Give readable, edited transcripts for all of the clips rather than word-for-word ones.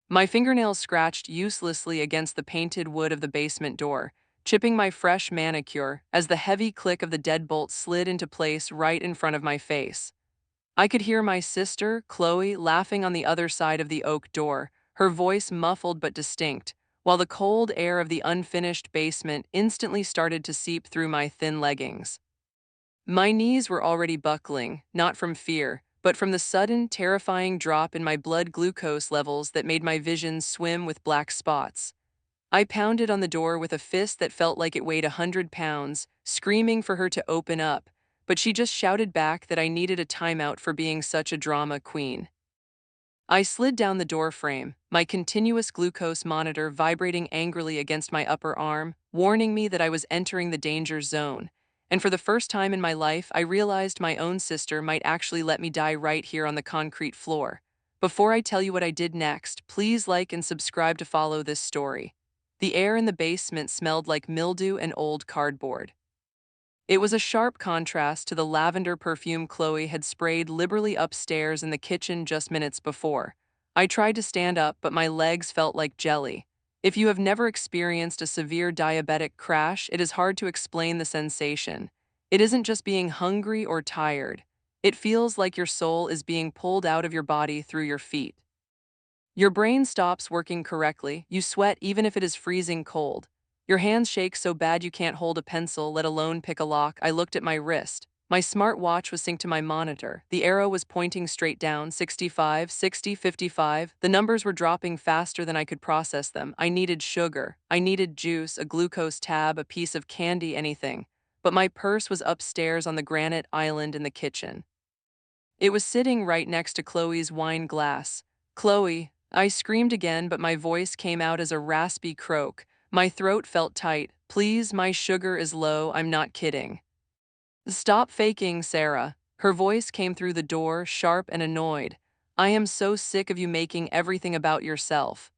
My fingernails scratched uselessly against the painted wood of the basement door, chipping my fresh manicure as the heavy click of the deadbolt slid into place right in front of my face. I could hear my sister, Chloe, laughing on the other side of the oak door, her voice muffled but distinct, while the cold air of the unfinished basement instantly started to seep through my thin leggings. My knees were already buckling, not from fear, but from the sudden, terrifying drop in my blood glucose levels that made my vision swim with black spots. I pounded on the door with a fist that felt like it weighed 100 pounds, screaming for her to open up, but she just shouted back that I needed a timeout for being such a drama queen. I slid down the door frame, my continuous glucose monitor vibrating angrily against my upper arm, warning me that I was entering the danger zone. And for the first time in my life, I realized my own sister might actually let me die right here on the concrete floor. Before I tell you what I did next, please like and subscribe to follow this story. The air in the basement smelled like mildew and old cardboard. It was a sharp contrast to the lavender perfume Chloe had sprayed liberally upstairs in the kitchen just minutes before. I tried to stand up, but my legs felt like jelly. If you have never experienced a severe diabetic crash, it is hard to explain the sensation. It isn't just being hungry or tired. It feels like your soul is being pulled out of your body through your feet. Your brain stops working correctly, you sweat even if it is freezing cold. Your hands shake so bad you can't hold a pencil, let alone pick a lock. I looked at my wrist. My smart watch was synced to my monitor. The arrow was pointing straight down, 65, 60, 55. The numbers were dropping faster than I could process them. I needed sugar. I needed juice, a glucose tab, a piece of candy, anything. But my purse was upstairs on the granite island in the kitchen. It was sitting right next to Chloe's wine glass. Chloe, I screamed again, but my voice came out as a raspy croak. My throat felt tight. Please, my sugar is low, I'm not kidding. Stop faking, Sarah. Her voice came through the door, sharp and annoyed. I am so sick of you making everything about yourself.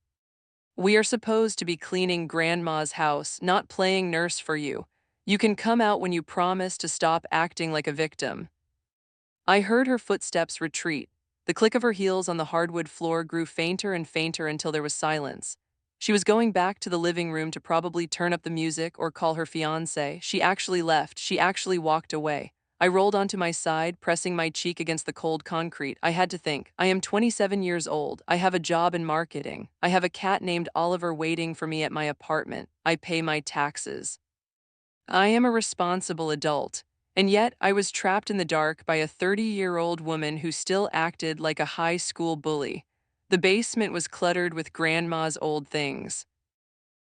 We are supposed to be cleaning Grandma's house, not playing nurse for you. You can come out when you promise to stop acting like a victim. I heard her footsteps retreat. The click of her heels on the hardwood floor grew fainter and fainter until there was silence. She was going back to the living room to probably turn up the music or call her fiancé. She actually left. She actually walked away. I rolled onto my side, pressing my cheek against the cold concrete. I had to think. I am 27 years old. I have a job in marketing. I have a cat named Oliver waiting for me at my apartment. I pay my taxes. I am a responsible adult. And yet, I was trapped in the dark by a 30-year-old woman who still acted like a high school bully. The basement was cluttered with Grandma's old things.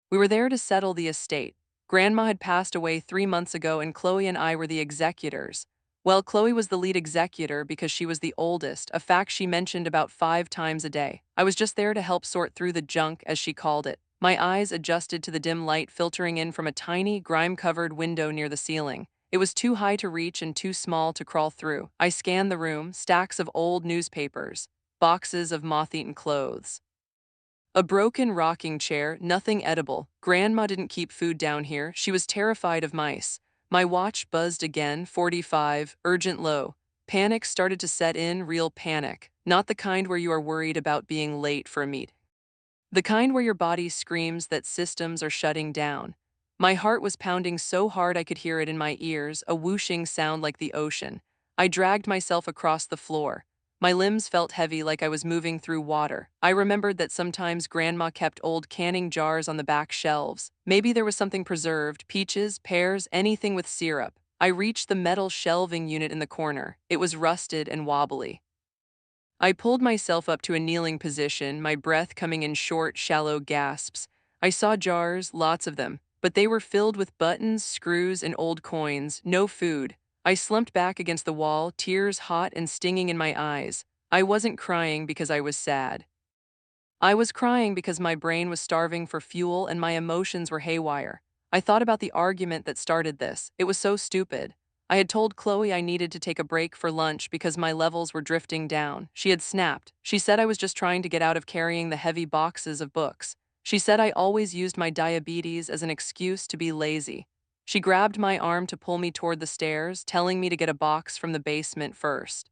We were there to settle the estate. Grandma had passed away 3 months ago, and Chloe and I were the executors. Well, Chloe was the lead executor because she was the oldest, a fact she mentioned about 5 times a day. I was just there to help sort through the junk, as she called it. My eyes adjusted to the dim light filtering in from a tiny, grime-covered window near the ceiling. It was too high to reach and too small to crawl through. I scanned the room, stacks of old newspapers, boxes of moth-eaten clothes. A broken rocking chair, nothing edible. Grandma didn't keep food down here. She was terrified of mice. My watch buzzed again, 45, urgent low. Panic started to set in, real panic. Not the kind where you are worried about being late for a meet. The kind where your body screams that systems are shutting down. My heart was pounding so hard I could hear it in my ears, a whooshing sound like the ocean. I dragged myself across the floor. My limbs felt heavy like I was moving through water. I remembered that sometimes Grandma kept old canning jars on the back shelves. Maybe there was something preserved, peaches, pears, anything with syrup. I reached the metal shelving unit in the corner. It was rusted and wobbly. I pulled myself up to a kneeling position, my breath coming in short, shallow gasps. I saw jars, lots of them, but they were filled with buttons, screws, and old coins, no food. I slumped back against the wall, tears hot and stinging in my eyes. I wasn't crying because I was sad. I was crying because my brain was starving for fuel and my emotions were haywire. I thought about the argument that started this. It was so stupid. I had told Chloe I needed to take a break for lunch because my levels were drifting down. She had snapped. She said I was just trying to get out of carrying the heavy boxes of books. She said I always used my diabetes as an excuse to be lazy. She grabbed my arm to pull me toward the stairs, telling me to get a box from the basement first.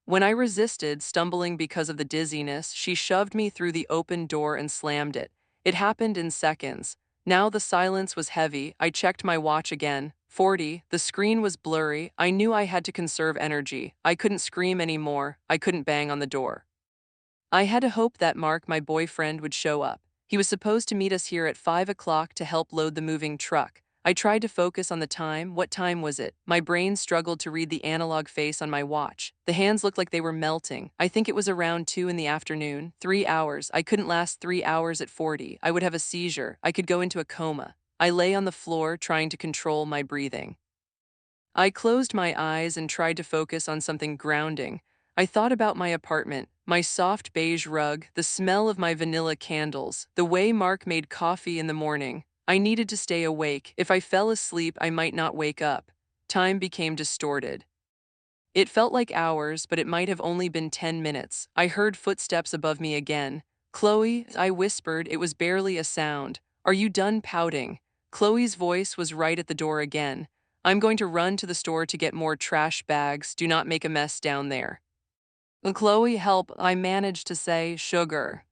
When I resisted, stumbling because of the dizziness, she shoved me through the open door and slammed it. It happened in seconds. Now the silence was heavy. I checked my watch again. 40. The screen was blurry. I knew I had to conserve energy. I couldn't scream anymore. I couldn't bang on the door. I had to hope that Mark, my boyfriend, would show up. He was supposed to meet us here at 5 o'clock to help load the moving truck. I tried to focus on the time. What time was it? My brain struggled to read the analog face on my watch. The hands looked like they were melting. I think it was around 2 in the afternoon. 3 hours. I couldn't last 3 hours at 40. I would have a seizure. I could go into a coma. I lay on the floor trying to control my breathing. I closed my eyes and tried to focus on something grounding. I thought about my apartment, my soft beige rug, the smell of my vanilla candles, the way Mark made coffee in the morning. I needed to stay awake. If I fell asleep, I might not wake up. Time became distorted. It felt like hours, but it might have only been 10 minutes. I heard footsteps above me again. Chloe, I whispered, it was barely a sound. Are you done pouting? Chloe's voice was right at the door again. I'm going to run to the store to get more trash bags. Do not make a mess down there. Chloe, help, I managed to say, sugar.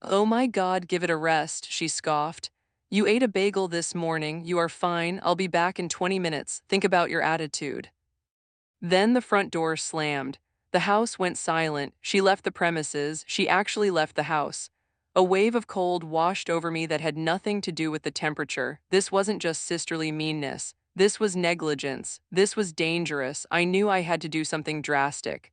Oh my God, give it a rest, she scoffed. You ate a bagel this morning. You are fine. I'll be back in 20 minutes. Think about your attitude. Then the front door slammed. The house went silent. She left the premises. She actually left the house. A wave of cold washed over me that had nothing to do with the temperature. This wasn't just sisterly meanness. This was negligence. This was dangerous. I knew I had to do something drastic.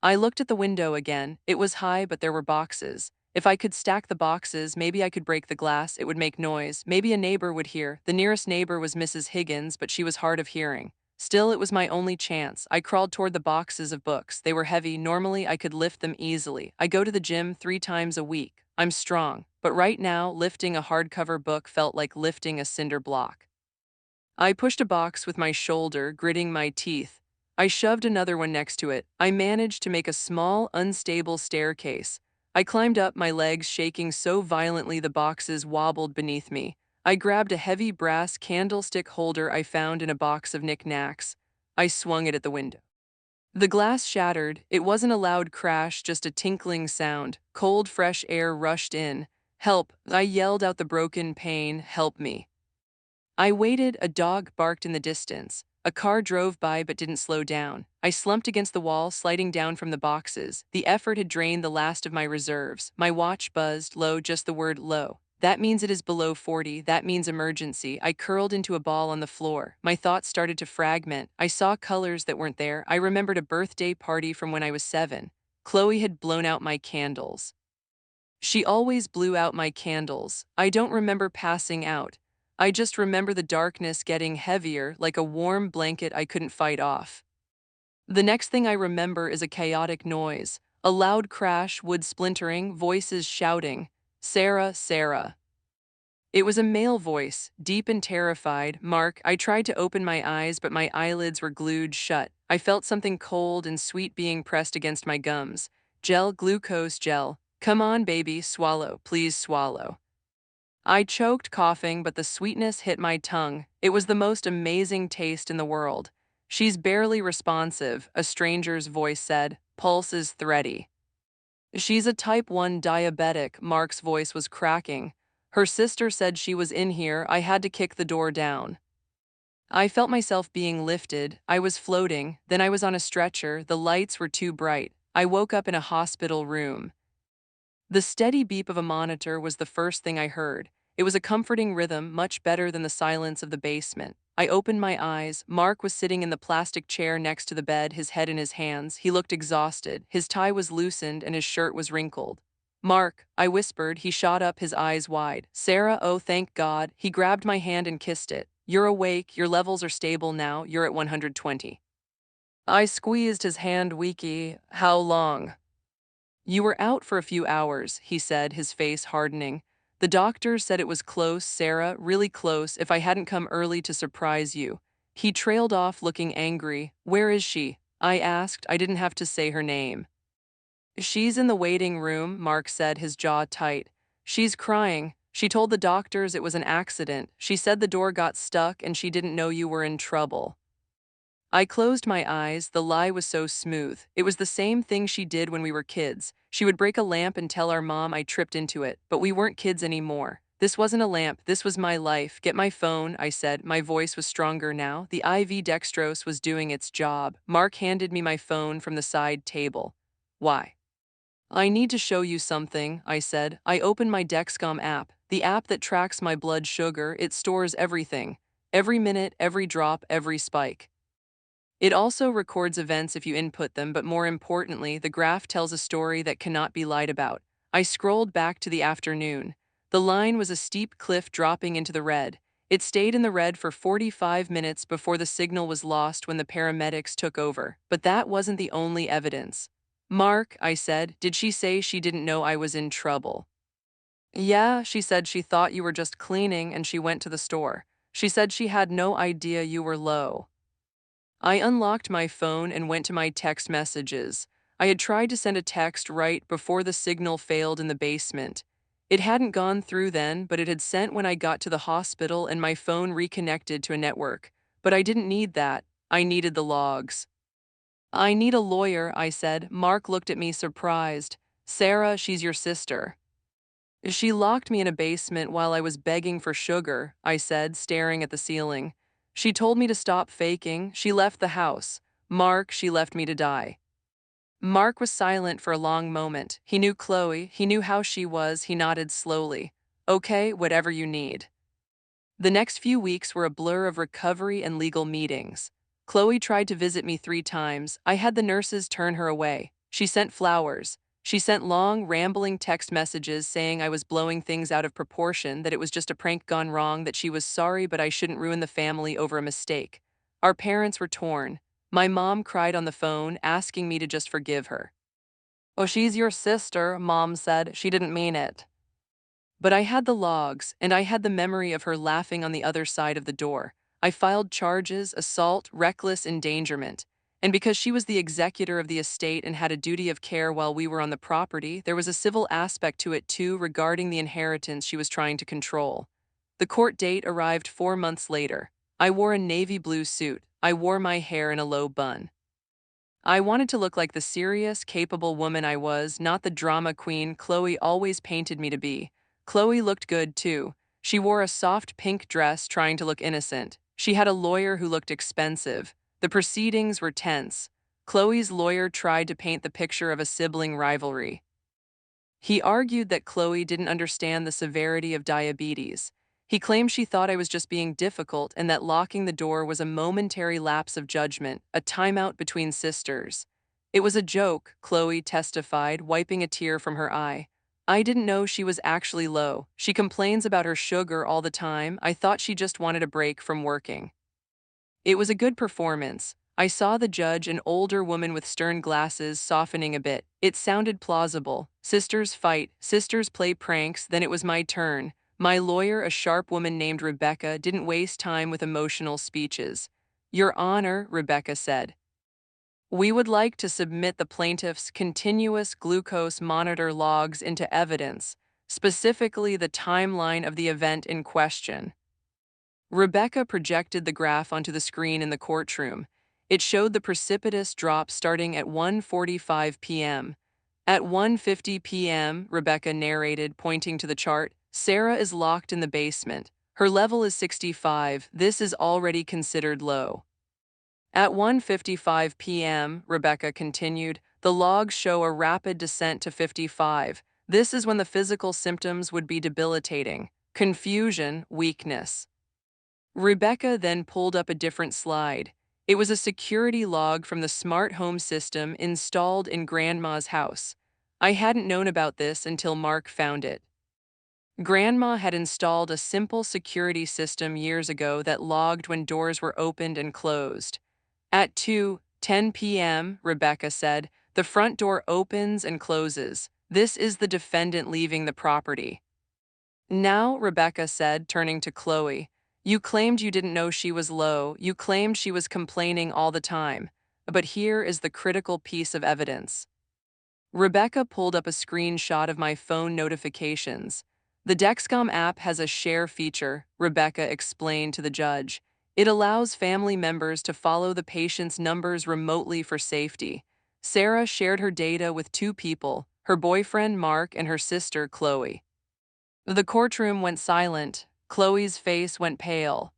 I looked at the window again. It was high, but there were boxes. If I could stack the boxes, maybe I could break the glass. It would make noise. Maybe a neighbor would hear. The nearest neighbor was Mrs. Higgins, but she was hard of hearing. Still, it was my only chance. I crawled toward the boxes of books. They were heavy. Normally, I could lift them easily. I go to the gym 3 times a week. I'm strong. But right now, lifting a hardcover book felt like lifting a cinder block. I pushed a box with my shoulder, gritting my teeth. I shoved another one next to it. I managed to make a small, unstable staircase. I climbed up, my legs shaking so violently the boxes wobbled beneath me. I grabbed a heavy brass candlestick holder I found in a box of knickknacks. I swung it at the window. The glass shattered. It wasn't a loud crash, just a tinkling sound. Cold, fresh air rushed in. Help! I yelled out the broken pane. Help me. I waited, a dog barked in the distance. A car drove by but didn't slow down. I slumped against the wall, sliding down from the boxes. The effort had drained the last of my reserves. My watch buzzed, low, just the word low. That means it is below 40, that means emergency. I curled into a ball on the floor. My thoughts started to fragment. I saw colors that weren't there. I remembered a birthday party from when I was 7. Chloe had blown out my candles. She always blew out my candles. I don't remember passing out. I just remember the darkness getting heavier, like a warm blanket I couldn't fight off. The next thing I remember is a chaotic noise, a loud crash, wood splintering, voices shouting, "Sarah, Sarah." It was a male voice, deep and terrified. Mark, I tried to open my eyes, but my eyelids were glued shut. I felt something cold and sweet being pressed against my gums. Gel, glucose gel. Come on, baby, swallow, please swallow. I choked, coughing, but the sweetness hit my tongue. It was the most amazing taste in the world. She's barely responsive, a stranger's voice said. Pulse is thready. She's a type 1 diabetic, Mark's voice was cracking. Her sister said she was in here. I had to kick the door down. I felt myself being lifted. I was floating. Then I was on a stretcher. The lights were too bright. I woke up in a hospital room. The steady beep of a monitor was the first thing I heard. It was a comforting rhythm, much better than the silence of the basement. I opened my eyes. Mark was sitting in the plastic chair next to the bed, his head in his hands. He looked exhausted. His tie was loosened and his shirt was wrinkled. Mark, I whispered. He shot up, his eyes wide. Sarah, oh thank God. He grabbed my hand and kissed it. You're awake, your levels are stable now, you're at 120. I squeezed his hand weakly. How long? You were out for a few hours, he said, his face hardening. The doctor said it was close, Sarah, really close, if I hadn't come early to surprise you. He trailed off, looking angry. Where is she? I asked. I didn't have to say her name. She's in the waiting room, Mark said, his jaw tight. She's crying. She told the doctors it was an accident. She said the door got stuck and she didn't know you were in trouble. I closed my eyes. The lie was so smooth. It was the same thing she did when we were kids. She would break a lamp and tell our mom I tripped into it, but we weren't kids anymore. This wasn't a lamp, this was my life. Get my phone, I said. My voice was stronger now. The IV dextrose was doing its job. Mark handed me my phone from the side table. Why? I need to show you something, I said. I opened my Dexcom app, the app that tracks my blood sugar. It stores everything. Every minute, every drop, every spike. It also records events if you input them, but more importantly, the graph tells a story that cannot be lied about. I scrolled back to the afternoon. The line was a steep cliff dropping into the red. It stayed in the red for 45 minutes before the signal was lost when the paramedics took over. But that wasn't the only evidence. Mark, I said, did she say she didn't know I was in trouble? Yeah, she said she thought you were just cleaning and she went to the store. She said she had no idea you were low. I unlocked my phone and went to my text messages. I had tried to send a text right before the signal failed in the basement. It hadn't gone through then, but it had sent when I got to the hospital and my phone reconnected to a network. But I didn't need that. I needed the logs. I need a lawyer, I said. Mark looked at me surprised. Sarah, she's your sister. She locked me in a basement while I was begging for sugar, I said, staring at the ceiling. She told me to stop faking. She left the house. Mark, she left me to die. Mark was silent for a long moment. He knew Chloe. He knew how she was. He nodded slowly. Okay, whatever you need. The next few weeks were a blur of recovery and legal meetings. Chloe tried to visit me 3 times. I had the nurses turn her away. She sent flowers. She sent long, rambling text messages saying I was blowing things out of proportion, that it was just a prank gone wrong, that she was sorry but I shouldn't ruin the family over a mistake. Our parents were torn. My mom cried on the phone, asking me to just forgive her. Oh, she's your sister, Mom said. She didn't mean it. But I had the logs, and I had the memory of her laughing on the other side of the door. I filed charges, assault, reckless endangerment. And because she was the executor of the estate and had a duty of care while we were on the property, there was a civil aspect to it too regarding the inheritance she was trying to control. The court date arrived 4 months later. I wore a navy blue suit. I wore my hair in a low bun. I wanted to look like the serious, capable woman I was, not the drama queen Chloe always painted me to be. Chloe looked good, too. She wore a soft pink dress trying to look innocent. She had a lawyer who looked expensive. The proceedings were tense. Chloe's lawyer tried to paint the picture of a sibling rivalry. He argued that Chloe didn't understand the severity of diabetes. He claimed she thought I was just being difficult and that locking the door was a momentary lapse of judgment, a timeout between sisters. It was a joke, Chloe testified, wiping a tear from her eye. I didn't know she was actually low. She complains about her sugar all the time. I thought she just wanted a break from working. It was a good performance. I saw the judge, an older woman with stern glasses, softening a bit. It sounded plausible. Sisters fight, sisters play pranks, then it was my turn. My lawyer, a sharp woman named Rebecca, didn't waste time with emotional speeches. Your Honor, Rebecca said, we would like to submit the plaintiff's continuous glucose monitor logs into evidence, specifically the timeline of the event in question. Rebecca projected the graph onto the screen in the courtroom. It showed the precipitous drop starting at 1:45 p.m. At 1:50 p.m., Rebecca narrated, pointing to the chart, Sarah is locked in the basement. Her level is 65. This is already considered low. At 1:55 p.m., Rebecca continued, the logs show a rapid descent to 55. This is when the physical symptoms would be debilitating. Confusion, weakness. Rebecca then pulled up a different slide. It was a security log from the smart home system installed in Grandma's house. I hadn't known about this until Mark found it. Grandma had installed a simple security system years ago that logged when doors were opened and closed. At 2:10 p.m., Rebecca said, the front door opens and closes. This is the defendant leaving the property. Now, Rebecca said, turning to Chloe, you claimed you didn't know she was low. You claimed she was complaining all the time. But here is the critical piece of evidence. Rebecca pulled up a screenshot of my phone notifications. The Dexcom app has a share feature, Rebecca explained to the judge. It allows family members to follow the patient's numbers remotely for safety. Sarah shared her data with two people, her boyfriend Mark and her sister Chloe. The courtroom went silent. Chloe's face went pale.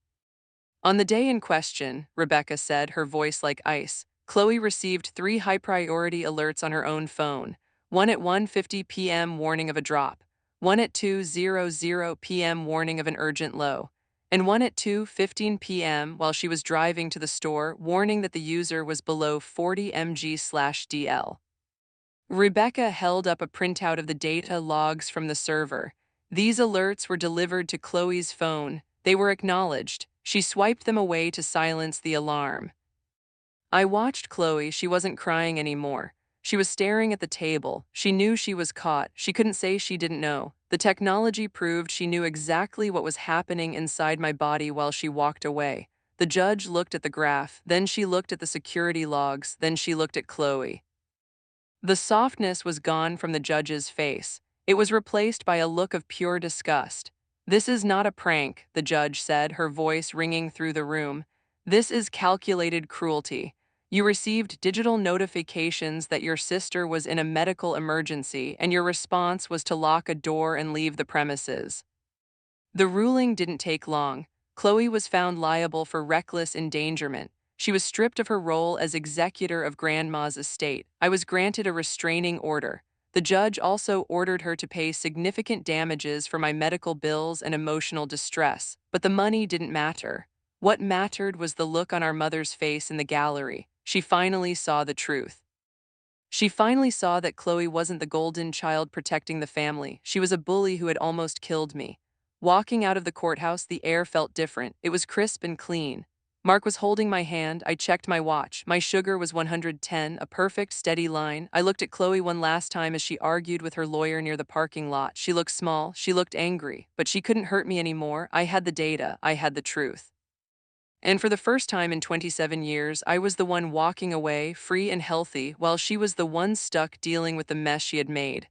On the day in question, Rebecca said, her voice like ice, Chloe received three high-priority alerts on her own phone. One at 1:50 p.m. warning of a drop, one at 2:00 p.m. warning of an urgent low, and one at 2:15 p.m. while she was driving to the store warning that the user was below 40 mg/dl. Rebecca held up a printout of the data logs from the server. These alerts were delivered to Chloe's phone. They were acknowledged. She swiped them away to silence the alarm. I watched Chloe. She wasn't crying anymore. She was staring at the table. She knew she was caught. She couldn't say she didn't know. The technology proved she knew exactly what was happening inside my body while she walked away. The judge looked at the graph, then she looked at the security logs, then she looked at Chloe. The softness was gone from the judge's face. It was replaced by a look of pure disgust. "This is not a prank," the judge said, her voice ringing through the room. "This is calculated cruelty. You received digital notifications that your sister was in a medical emergency, and your response was to lock a door and leave the premises." The ruling didn't take long. Chloe was found liable for reckless endangerment. She was stripped of her role as executor of Grandma's estate. I was granted a restraining order. The judge also ordered her to pay significant damages for my medical bills and emotional distress, but the money didn't matter. What mattered was the look on our mother's face in the gallery. She finally saw the truth. She finally saw that Chloe wasn't the golden child protecting the family. She was a bully who had almost killed me. Walking out of the courthouse, the air felt different. It was crisp and clean. Mark was holding my hand. I checked my watch. My sugar was 110, a perfect, steady line. I looked at Chloe one last time as she argued with her lawyer near the parking lot. She looked small. She looked angry. But she couldn't hurt me anymore. I had the data. I had the truth. And for the first time in 27 years, I was the one walking away, free and healthy, while she was the one stuck dealing with the mess she had made.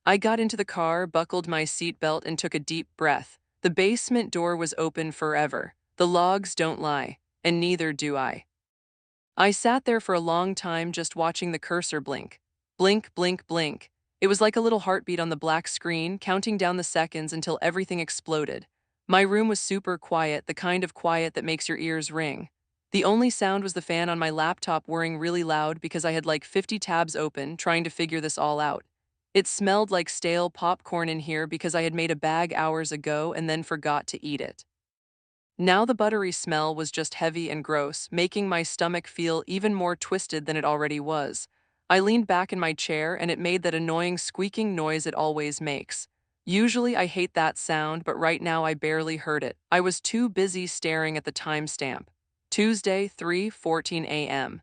I got into the car, buckled my seatbelt, and took a deep breath. The basement door was open forever. The logs don't lie, and neither do I. I sat there for a long time just watching the cursor blink. Blink, blink, blink. It was like a little heartbeat on the black screen, counting down the seconds until everything exploded. My room was super quiet, the kind of quiet that makes your ears ring. The only sound was the fan on my laptop whirring really loud because I had like 50 tabs open, trying to figure this all out. It smelled like stale popcorn in here because I had made a bag hours ago and then forgot to eat it. Now the buttery smell was just heavy and gross, making my stomach feel even more twisted than it already was. I leaned back in my chair and it made that annoying squeaking noise it always makes. Usually I hate that sound, but right now I barely heard it. I was too busy staring at the timestamp. Tuesday, 3:14 a.m.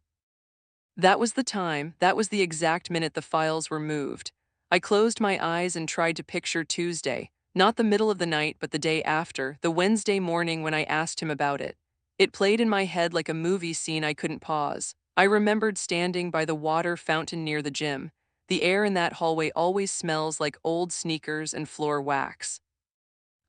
That was the time, that was the exact minute the files were moved. I closed my eyes and tried to picture Tuesday, not the middle of the night but the day after, the Wednesday morning when I asked him about it. It played in my head like a movie scene I couldn't pause. I remembered standing by the water fountain near the gym. The air in that hallway always smells like old sneakers and floor wax.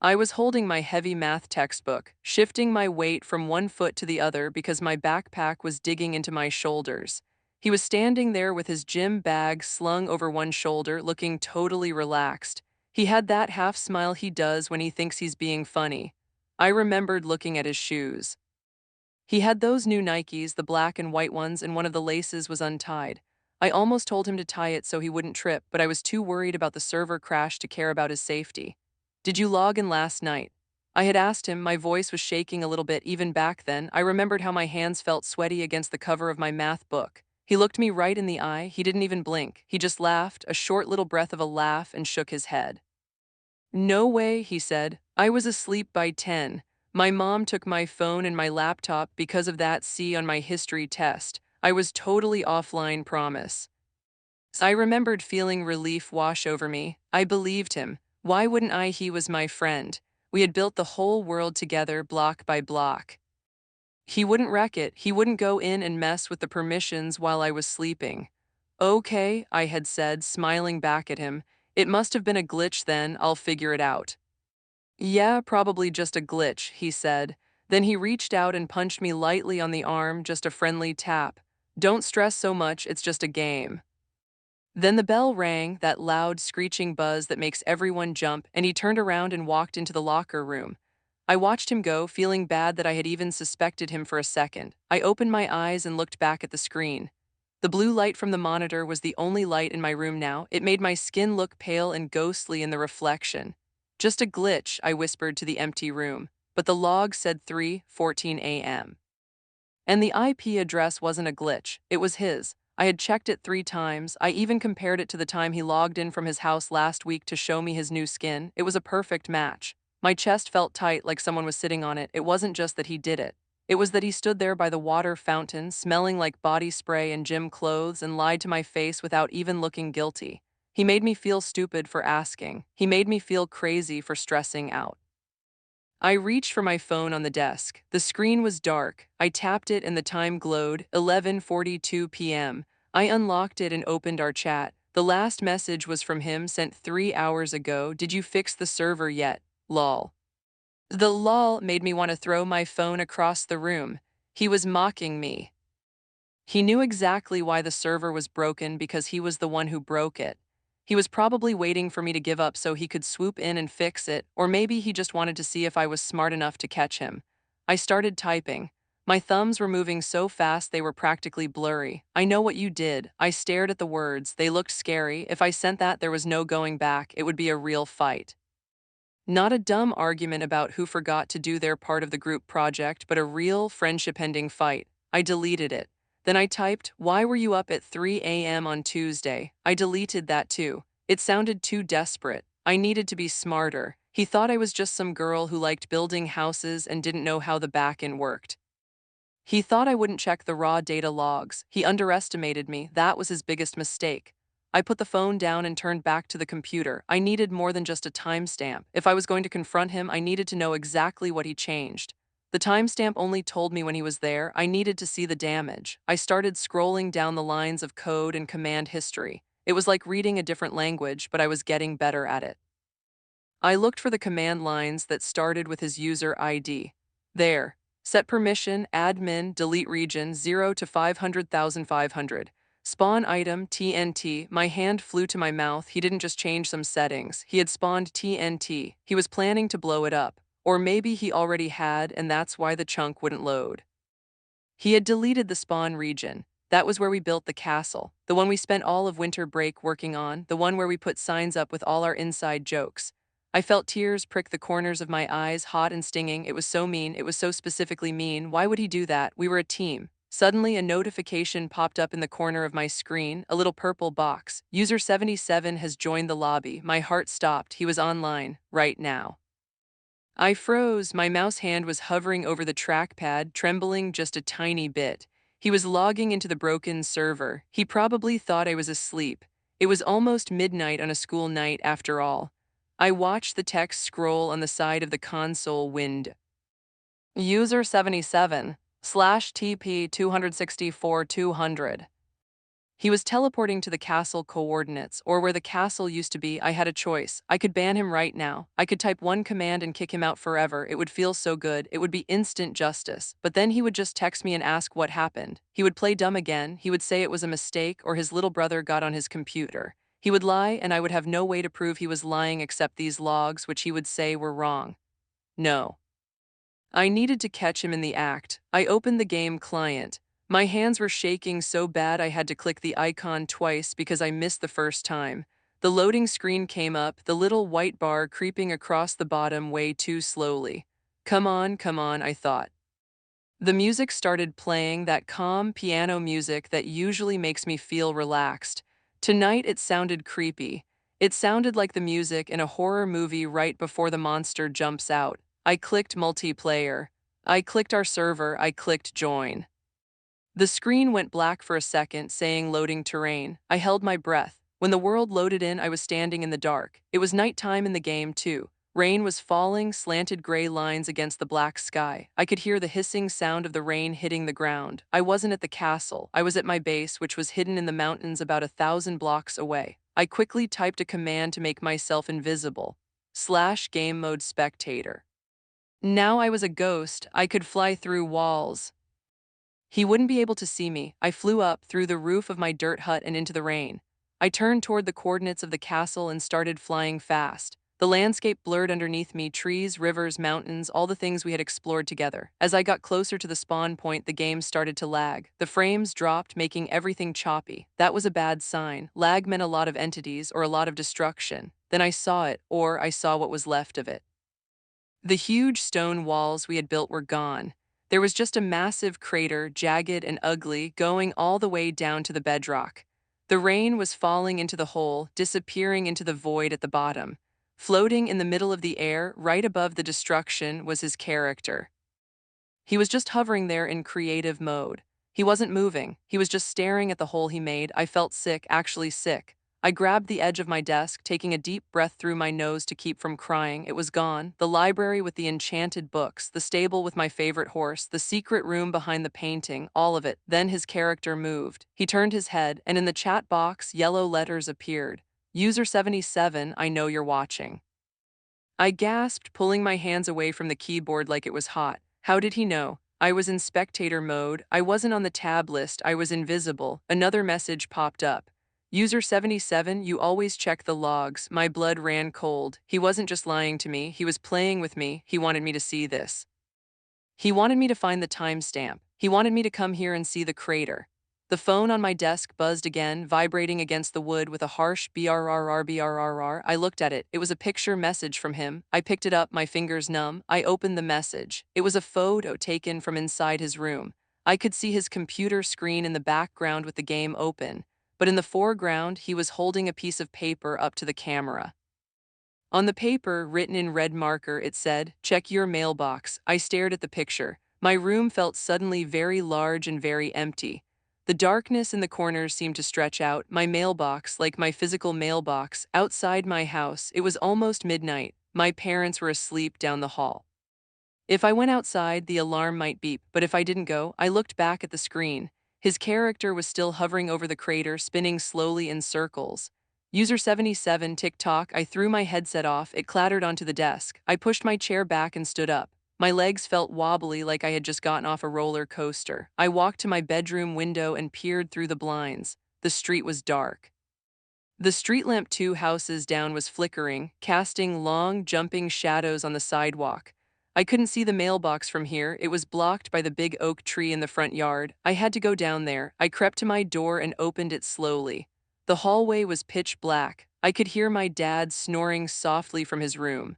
I was holding my heavy math textbook, shifting my weight from one foot to the other because my backpack was digging into my shoulders. He was standing there with his gym bag slung over one shoulder, looking totally relaxed. He had that half smile he does when he thinks he's being funny. I remembered looking at his shoes. He had those new Nikes, the black and white ones, and one of the laces was untied. I almost told him to tie it so he wouldn't trip, but I was too worried about the server crash to care about his safety. "Did you log in last night?" I had asked him. My voice was shaking a little bit even back then. I remembered how my hands felt sweaty against the cover of my math book. He looked me right in the eye. He didn't even blink. He just laughed, a short little breath of a laugh, and shook his head. "No way," he said. "I was asleep by 10. My mom took my phone and my laptop because of that C on my history test. I was totally offline, promise." I remembered feeling relief wash over me. I believed him. Why wouldn't I? He was my friend. We had built the whole world together, block by block. He wouldn't wreck it. He wouldn't go in and mess with the permissions while I was sleeping. "Okay," I had said, smiling back at him. "It must have been a glitch then. I'll figure it out." "Yeah, probably just a glitch," he said. Then he reached out and punched me lightly on the arm, just a friendly tap. Don't stress so much, it's just a game. Then the bell rang, that loud, screeching buzz that makes everyone jump, and he turned around and walked into the locker room. I watched him go, feeling bad that I had even suspected him for a second. I opened my eyes and looked back at the screen. The blue light from the monitor was the only light in my room now. It made my skin look pale and ghostly in the reflection. Just a glitch, I whispered to the empty room, but the log said 3:14 a.m. And the IP address wasn't a glitch, it was his. I had checked it 3 times. I even compared it to the time he logged in from his house last week to show me his new skin. It was a perfect match. My chest felt tight, like someone was sitting on it. It wasn't just that he did it. It was that he stood there by the water fountain, smelling like body spray and gym clothes, and lied to my face without even looking guilty. He made me feel stupid for asking. He made me feel crazy for stressing out. I reached for my phone on the desk. The screen was dark. I tapped it and the time glowed, 11:42 p.m. I unlocked it and opened our chat. The last message was from him, sent 3 hours ago. Did you fix the server yet? Lol. The lol made me want to throw my phone across the room. He was mocking me. He knew exactly why the server was broken because he was the one who broke it. He was probably waiting for me to give up so he could swoop in and fix it, or maybe he just wanted to see if I was smart enough to catch him. I started typing. My thumbs were moving so fast they were practically blurry. I know what you did. I stared at the words. They looked scary. If I sent that, there was no going back. It would be a real fight. Not a dumb argument about who forgot to do their part of the group project, but a real friendship-ending fight. I deleted it. Then I typed, "Why were you up at 3 a.m. on Tuesday?" I deleted that too. It sounded too desperate. I needed to be smarter. He thought I was just some girl who liked building houses and didn't know how the backend worked. He thought I wouldn't check the raw data logs. He underestimated me. That was his biggest mistake. I put the phone down and turned back to the computer. I needed more than just a timestamp. If I was going to confront him, I needed to know exactly what he changed. The timestamp only told me when he was there. I needed to see the damage. I started scrolling down the lines of code and command history. It was like reading a different language, but I was getting better at it. I looked for the command lines that started with his user ID. There. Set permission, admin, delete region, 0 to 500,500. Spawn item, TNT. My hand flew to my mouth. He didn't just change some settings. He had spawned TNT. He was planning to blow it up. Or maybe he already had, and that's why the chunk wouldn't load. He had deleted the spawn region. That was where we built the castle, the one we spent all of winter break working on, the one where we put signs up with all our inside jokes. I felt tears prick the corners of my eyes, hot and stinging. It was so mean, it was so specifically mean. Why would he do that? We were a team. Suddenly, a notification popped up in the corner of my screen, a little purple box. User 77 has joined the lobby. My heart stopped. He was online, right now. I froze. My mouse hand was hovering over the trackpad, trembling just a tiny bit. He was logging into the broken server. He probably thought I was asleep. It was almost midnight on a school night after all. I watched the text scroll on the side of the console window. User 77 slash TP 264 200. He was teleporting to the castle coordinates, or where the castle used to be. I had a choice. I could ban him right now. I could type one command and kick him out forever. It would feel so good. It would be instant justice. But then he would just text me and ask what happened. He would play dumb again. He would say it was a mistake or his little brother got on his computer. He would lie, and I would have no way to prove he was lying except these logs, which he would say were wrong. No. I needed to catch him in the act. I opened the game client. My hands were shaking so bad I had to click the icon twice because I missed the first time. The loading screen came up, the little white bar creeping across the bottom way too slowly. Come on, I thought. The music started playing, that calm piano music that usually makes me feel relaxed. Tonight it sounded creepy. It sounded like the music in a horror movie right before the monster jumps out. I clicked multiplayer. I clicked our server. I clicked join. The screen went black for a second, saying loading terrain. I held my breath. When the world loaded in, I was standing in the dark. It was nighttime in the game, too. Rain was falling, slanted gray lines against the black sky. I could hear the hissing sound of the rain hitting the ground. I wasn't at the castle. I was at my base, which was hidden in the mountains about 1,000 blocks away. I quickly typed a command to make myself invisible. /game mode spectator. Now I was a ghost, I could fly through walls. He wouldn't be able to see me. I flew up through the roof of my dirt hut and into the rain. I turned toward the coordinates of the castle and started flying fast. The landscape blurred underneath me, trees, rivers, mountains, all the things we had explored together. As I got closer to the spawn point, the game started to lag. The frames dropped, making everything choppy. That was a bad sign. Lag meant a lot of entities or a lot of destruction. Then I saw it, or I saw what was left of it. The huge stone walls we had built were gone. There was just a massive crater, jagged and ugly, going all the way down to the bedrock. The rain was falling into the hole, disappearing into the void at the bottom. Floating in the middle of the air, right above the destruction, was his character. He was just hovering there in creative mode. He wasn't moving. He was just staring at the hole he made. I felt sick, actually sick. I grabbed the edge of my desk, taking a deep breath through my nose to keep from crying. It was gone. The library with the enchanted books, the stable with my favorite horse, the secret room behind the painting, all of it. Then his character moved. He turned his head, and in the chat box, yellow letters appeared. User 77, I know you're watching. I gasped, pulling my hands away from the keyboard like it was hot. How did he know? I was in spectator mode. I wasn't on the tab list. I was invisible. Another message popped up. User 77, you always check the logs. My blood ran cold. He wasn't just lying to me. He was playing with me. He wanted me to see this. He wanted me to find the timestamp. He wanted me to come here and see the crater. The phone on my desk buzzed again, vibrating against the wood with a harsh brrr. I looked at it. It was a picture message from him. I picked it up, my fingers numb. I opened the message. It was a photo taken from inside his room. I could see his computer screen in the background with the game open, but in the foreground, he was holding a piece of paper up to the camera. On the paper, written in red marker, it said, "Check your mailbox." I stared at the picture. My room felt suddenly very large and very empty. The darkness in the corners seemed to stretch out. My mailbox, like my physical mailbox, outside my house. It was almost midnight. My parents were asleep down the hall. If I went outside, the alarm might beep, but if I didn't go, I looked back at the screen. His character was still hovering over the crater, spinning slowly in circles. User 77, tick-tock. I threw my headset off. It clattered onto the desk. I pushed my chair back and stood up. My legs felt wobbly like I had just gotten off a roller coaster. I walked to my bedroom window and peered through the blinds. The street was dark. The street lamp 2 houses down was flickering, casting long, jumping shadows on the sidewalk. I couldn't see the mailbox from here. It was blocked by the big oak tree in the front yard. I had to go down there. I crept to my door and opened it slowly. The hallway was pitch black. I could hear my dad snoring softly from his room.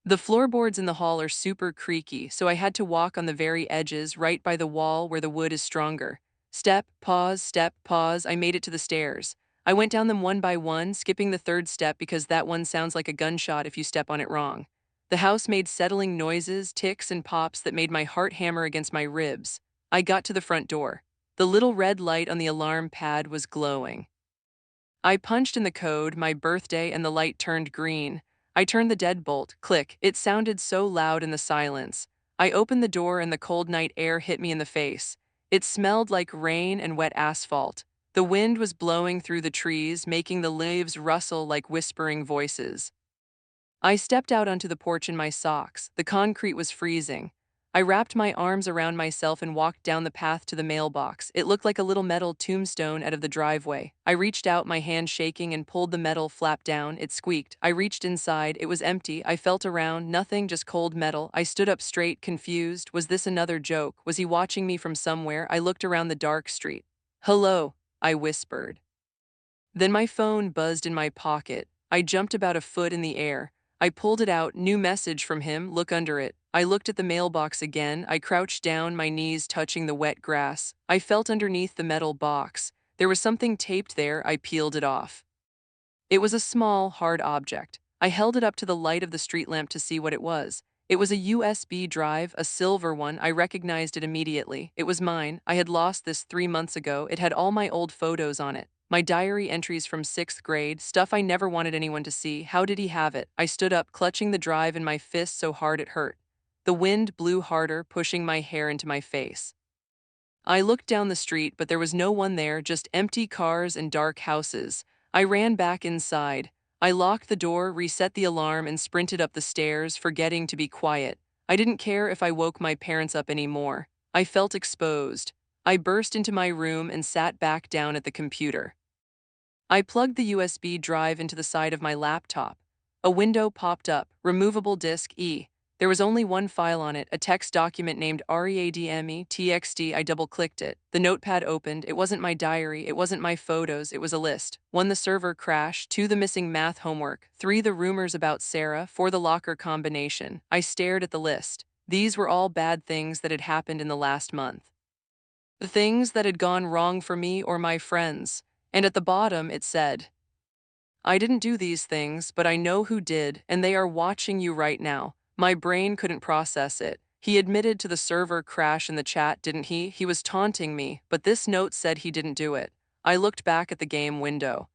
The floorboards in the hall are super creaky, so I had to walk on the very edges, right by the wall where the wood is stronger. Step, pause. I made it to the stairs. I went down them one by one, skipping the third step because that one sounds like a gunshot if you step on it wrong. The house made settling noises, ticks, and pops that made my heart hammer against my ribs. I got to the front door. The little red light on the alarm pad was glowing. I punched in the code, my birthday, and the light turned green. I turned the deadbolt. Click. It sounded so loud in the silence. I opened the door and the cold night air hit me in the face. It smelled like rain and wet asphalt. The wind was blowing through the trees, making the leaves rustle like whispering voices. I stepped out onto the porch in my socks. The concrete was freezing. I wrapped my arms around myself and walked down the path to the mailbox. It looked like a little metal tombstone out of the driveway. I reached out, my hand shaking, and pulled the metal flap down. It squeaked. I reached inside. It was empty. I felt around. Nothing, just cold metal. I stood up straight, confused. Was this another joke? Was he watching me from somewhere? I looked around the dark street. "Hello," I whispered. Then my phone buzzed in my pocket. I jumped about a foot in the air. I pulled it out, new message from him, look under it. I looked at the mailbox again. I crouched down, my knees touching the wet grass. I felt underneath the metal box. There was something taped there. I peeled it off. It was a small, hard object. I held it up to the light of the street lamp to see what it was. It was a USB drive, a silver one. I recognized it immediately. It was mine. I had lost this 3 months ago. It had all my old photos on it. My diary entries from 6th grade, stuff I never wanted anyone to see. How did he have it? I stood up, clutching the drive in my fist so hard it hurt. The wind blew harder, pushing my hair into my face. I looked down the street, but there was no one there, just empty cars and dark houses. I ran back inside. I locked the door, reset the alarm, and sprinted up the stairs, forgetting to be quiet. I didn't care if I woke my parents up anymore. I felt exposed. I burst into my room and sat back down at the computer. I plugged the USB drive into the side of my laptop. A window popped up, removable disk E. There was only one file on it, a text document named README I double-clicked it. The notepad opened. It wasn't my diary, it wasn't my photos, it was a list. 1, the server crash. 2, the missing math homework. 3, the rumors about Sarah. 4, the locker combination. I stared at the list. These were all bad things that had happened in the last month. The things that had gone wrong for me or my friends. And at the bottom it said, I didn't do these things, but I know who did, and they are watching you right now. My brain couldn't process it. He admitted to the server crash in the chat, didn't he? He was taunting me, but this note said he didn't do it. I looked back at the game window.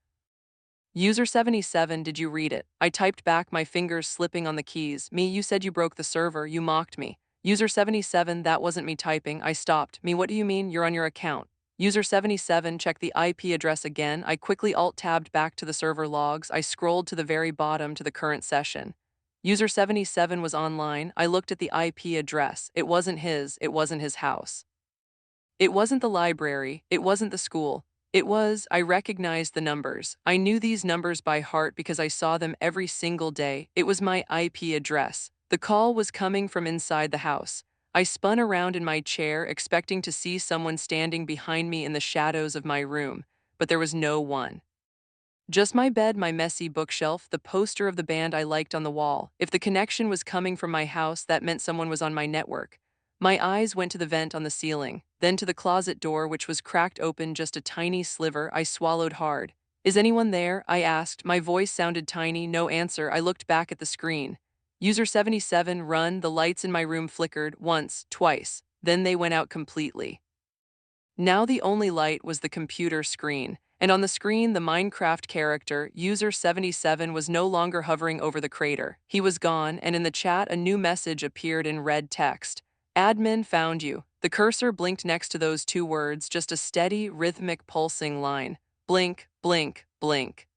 User 77, did you read it? I typed back, my fingers slipping on the keys. Me, you said you broke the server, you mocked me. User 77, that wasn't me typing. I stopped. Me, what do you mean? You're on your account. User 77, check the IP address again. I quickly alt-tabbed back to the server logs. I scrolled to the very bottom to the current session. User 77 was online. I looked at the IP address. It wasn't his house. It wasn't the library, it wasn't the school. I recognized the numbers. I knew these numbers by heart because I saw them every single day. It was my IP address. The call was coming from inside the house. I spun around in my chair, expecting to see someone standing behind me in the shadows of my room, but there was no one. Just my bed, my messy bookshelf, the poster of the band I liked on the wall. If the connection was coming from my house, that meant someone was on my network. My eyes went to the vent on the ceiling, then to the closet door, which was cracked open just a tiny sliver. I swallowed hard. Is anyone there? I asked. My voice sounded tiny, no answer. I looked back at the screen. User 77, run. The lights in my room flickered, once, twice. Then they went out completely. Now the only light was the computer screen, and on the screen the Minecraft character, User 77, was no longer hovering over the crater. He was gone, and in the chat a new message appeared in red text. Admin found you. The cursor blinked next to those two words, just a steady, rhythmic pulsing line. Blink, blink, blink.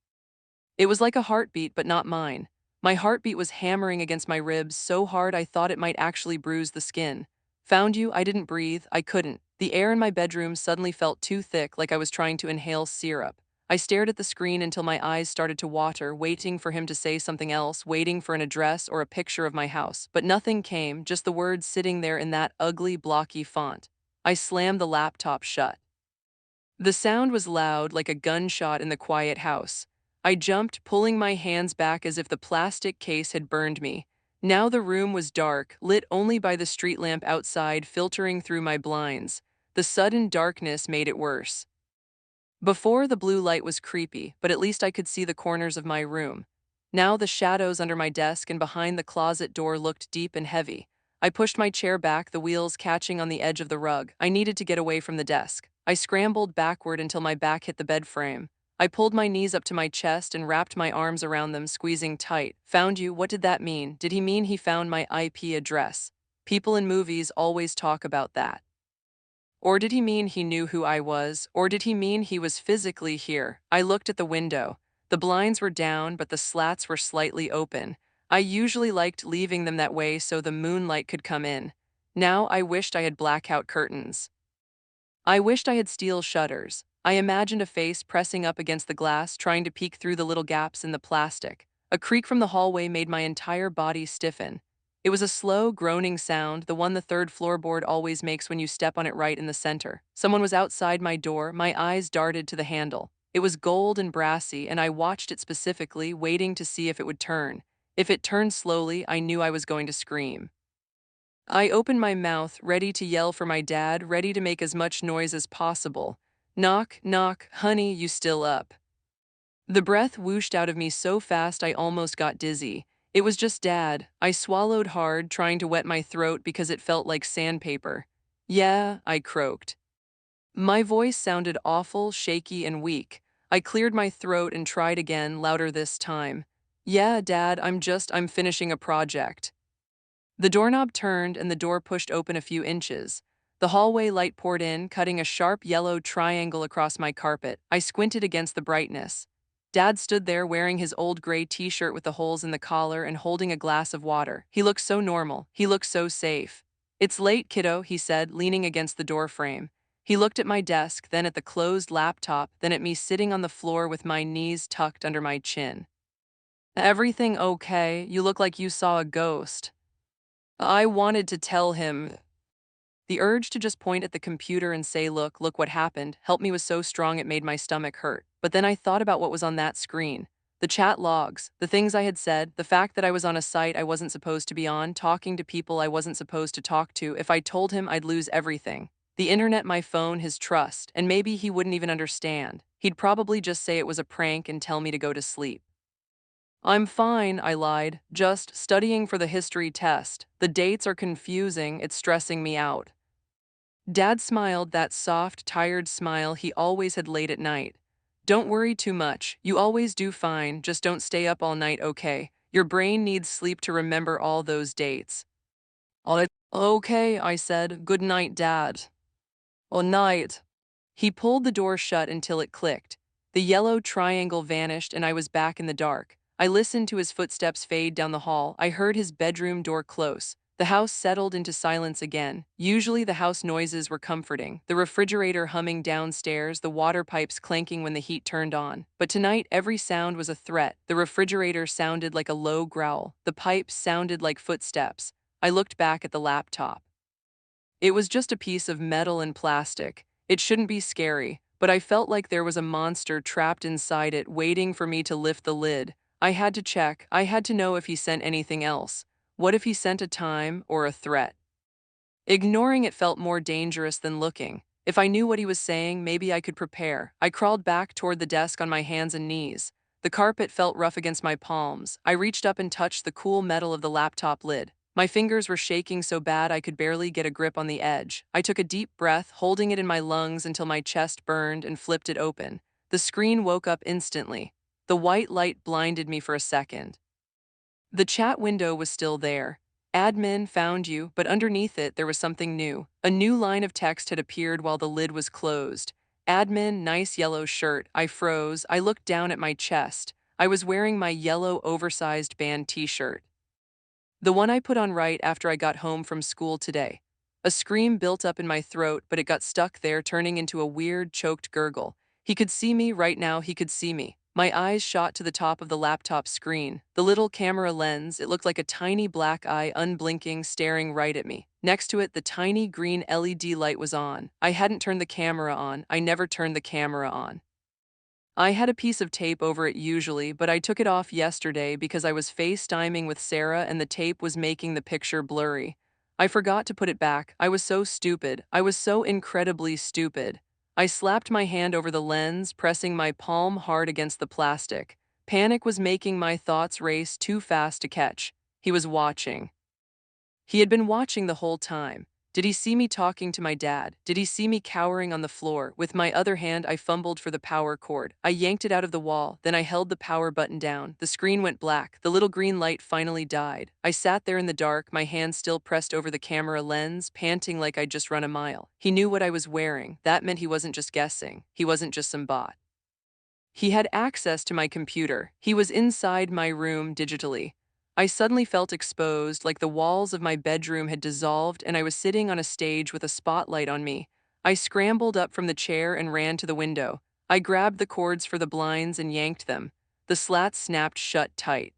It was like a heartbeat, but not mine. My heartbeat was hammering against my ribs so hard I thought it might actually bruise the skin. Found you, I didn't breathe, I couldn't. The air in my bedroom suddenly felt too thick, like I was trying to inhale syrup. I stared at the screen until my eyes started to water, waiting for him to say something else, waiting for an address or a picture of my house. But nothing came, just the words sitting there in that ugly, blocky font. I slammed the laptop shut. The sound was loud, like a gunshot in the quiet house. I jumped, pulling my hands back as if the plastic case had burned me. Now the room was dark, lit only by the street lamp outside filtering through my blinds. The sudden darkness made it worse. Before, the blue light was creepy, but at least I could see the corners of my room. Now the shadows under my desk and behind the closet door looked deep and heavy. I pushed my chair back, the wheels catching on the edge of the rug. I needed to get away from the desk. I scrambled backward until my back hit the bed frame. I pulled my knees up to my chest and wrapped my arms around them, squeezing tight. Found you? What did that mean? Did he mean he found my IP address? People in movies always talk about that. Or did he mean he knew who I was? Or did he mean he was physically here? I looked at the window. The blinds were down, but the slats were slightly open. I usually liked leaving them that way so the moonlight could come in. Now I wished I had blackout curtains. I wished I had steel shutters. I imagined a face pressing up against the glass, trying to peek through the little gaps in the plastic. A creak from the hallway made my entire body stiffen. It was a slow, groaning sound, the one the third floorboard always makes when you step on it right in the center. Someone was outside my door. My eyes darted to the handle. It was gold and brassy, and I watched it specifically, waiting to see if it would turn. If it turned slowly, I knew I was going to scream. I opened my mouth, ready to yell for my dad, ready to make as much noise as possible. Knock, knock, honey, you still up? The breath whooshed out of me so fast I almost got dizzy. It was just Dad. I swallowed hard, trying to wet my throat because it felt like sandpaper. Yeah, I croaked. My voice sounded awful, shaky, and weak. I cleared my throat and tried again, louder this time. Yeah, Dad, I'm finishing a project. The doorknob turned and the door pushed open a few inches. The hallway light poured in, cutting a sharp yellow triangle across my carpet. I squinted against the brightness. Dad stood there wearing his old gray t-shirt with the holes in the collar and holding a glass of water. He looked so normal. He looked so safe. "It's late, kiddo," he said, leaning against the door frame. He looked at my desk, then at the closed laptop, then at me sitting on the floor with my knees tucked under my chin. "Everything okay? You look like you saw a ghost." I wanted to tell him. The urge to just point at the computer and say, look what happened, helped me was so strong it made my stomach hurt. But then I thought about what was on that screen. The chat logs, the things I had said, the fact that I was on a site I wasn't supposed to be on, talking to people I wasn't supposed to talk to. If I told him, I'd lose everything. The internet, my phone, his trust, and maybe he wouldn't even understand. He'd probably just say it was a prank and tell me to go to sleep. "I'm fine," I lied, "just studying for the history test. The dates are confusing, it's stressing me out." Dad smiled, that soft, tired smile he always had late at night. "Don't worry too much. You always do fine, just don't stay up all night, okay? Your brain needs sleep to remember all those dates." Okay," I said. "Good night, Dad." "Oh, night." He pulled the door shut until it clicked. The yellow triangle vanished and I was back in the dark. I listened to his footsteps fade down the hall. I heard his bedroom door close. The house settled into silence again. Usually the house noises were comforting. The refrigerator humming downstairs, the water pipes clanking when the heat turned on. But tonight every sound was a threat. The refrigerator sounded like a low growl. The pipes sounded like footsteps. I looked back at the laptop. It was just a piece of metal and plastic. It shouldn't be scary, but I felt like there was a monster trapped inside it waiting for me to lift the lid. I had to check. I had to know if he sent anything else. What if he sent a time or a threat? Ignoring it felt more dangerous than looking. If I knew what he was saying, maybe I could prepare. I crawled back toward the desk on my hands and knees. The carpet felt rough against my palms. I reached up and touched the cool metal of the laptop lid. My fingers were shaking so bad I could barely get a grip on the edge. I took a deep breath, holding it in my lungs until my chest burned, and flipped it open. The screen woke up instantly. The white light blinded me for a second. The chat window was still there. "Admin found you," but underneath it there was something new. A new line of text had appeared while the lid was closed. "Admin, nice yellow shirt." I froze. I looked down at my chest. I was wearing my yellow oversized band t-shirt. The one I put on right after I got home from school today. A scream built up in my throat, but it got stuck there, turning into a weird, choked gurgle. He could see me right now, he could see me. My eyes shot to the top of the laptop screen. The little camera lens, it looked like a tiny black eye, unblinking, staring right at me. Next to it, the tiny green LED light was on. I hadn't turned the camera on. I never turned the camera on. I had a piece of tape over it usually, but I took it off yesterday because I was FaceTiming with Sarah and the tape was making the picture blurry. I forgot to put it back. I was so stupid. I was so incredibly stupid. I slapped my hand over the lens, pressing my palm hard against the plastic. Panic was making my thoughts race too fast to catch. He was watching. He had been watching the whole time. Did he see me talking to my dad? Did he see me cowering on the floor? With my other hand, I fumbled for the power cord. I yanked it out of the wall, then I held the power button down. The screen went black. The little green light finally died. I sat there in the dark, my hand still pressed over the camera lens, panting like I'd just run a mile. He knew what I was wearing. That meant he wasn't just guessing. He wasn't just some bot. He had access to my computer. He was inside my room digitally. I suddenly felt exposed, like the walls of my bedroom had dissolved and I was sitting on a stage with a spotlight on me. I scrambled up from the chair and ran to the window. I grabbed the cords for the blinds and yanked them. The slats snapped shut tight.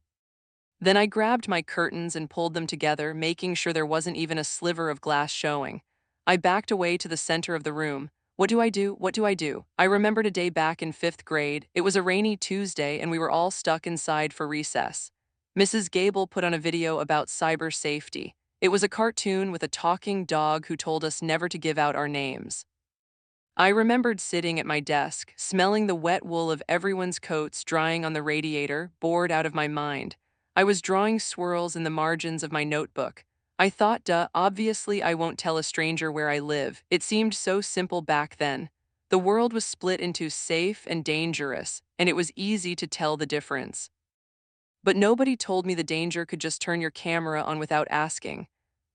Then I grabbed my curtains and pulled them together, making sure there wasn't even a sliver of glass showing. I backed away to the center of the room. What do I do? What do I do? I remembered a day back in 5th grade. It was a rainy Tuesday and we were all stuck inside for recess. Mrs. Gable put on a video about cyber safety. It was a cartoon with a talking dog who told us never to give out our names. I remembered sitting at my desk, smelling the wet wool of everyone's coats drying on the radiator, bored out of my mind. I was drawing swirls in the margins of my notebook. I thought, duh, obviously I won't tell a stranger where I live. It seemed so simple back then. The world was split into safe and dangerous, and it was easy to tell the difference. But nobody told me the danger could just turn your camera on without asking.